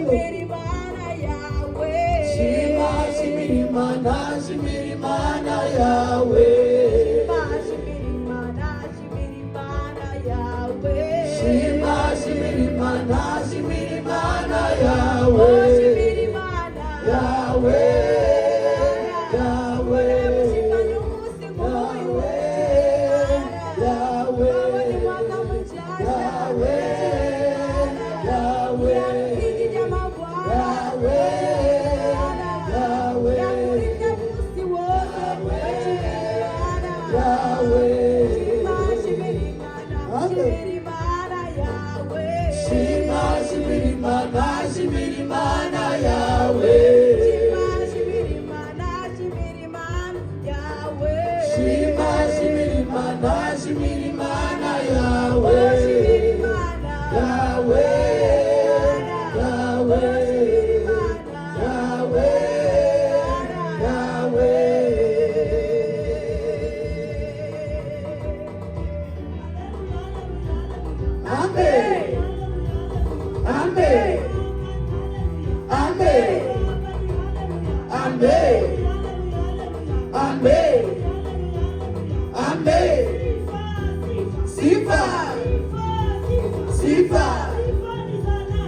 Shimirimana Yahweh. Shima Shimirimana Shimirimana Yahweh. Shima Shimirimana Yahweh. Shima Shimirimana Shimirimana Yahweh. Shimirimana Yahweh.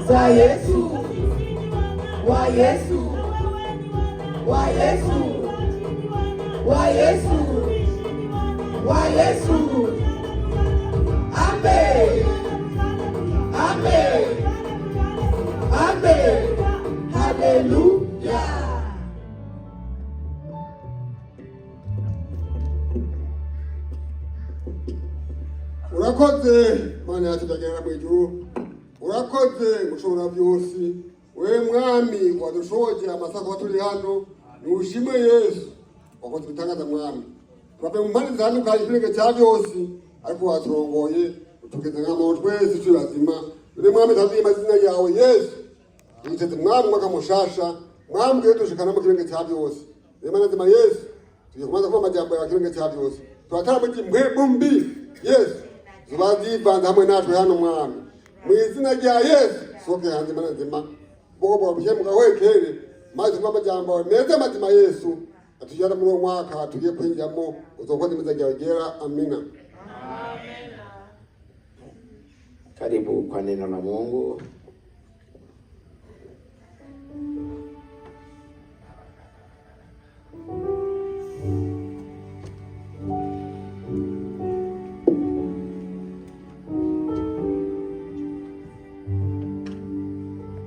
Wa Yesu, wa Yesu, wa Yesu, wa Yesu, wa Yesu. Amen, amen, amen, hallelujah. Urakoze Mana yacu ndagera mu ijuru. Urakoze mushobora byose, we mwami wadushoje amasako turi hano, nushimwe Yesu wakoze bitangaza mwami. Twabe mu mpande zitandukanye kirenge cya byose, ariko waturongoye utugeze nk'amahoro twese turi bazima. Uri mwami tavuye amazina yawe Yesu, yiteze mwami mwaka mushasha, mwami gwe dushikana mu kirenge cya byose. Imana nzima Yesu, tugiye kubanza kuba amajambo ya kirenge cya byose. Twatara mu kimbwe mbi Yesu, zubazivanze hamwe natwe hano mwami. Mwizina rya Yesu soke hanze Mana nzima bobo buje mugahwekere maze amajambo meza mazima Yesu atujana muri mwaka tugiye kwinjamo uzokwenda imiza ryawe gera. Amina, amen. Karibu kwa neno la Mungu.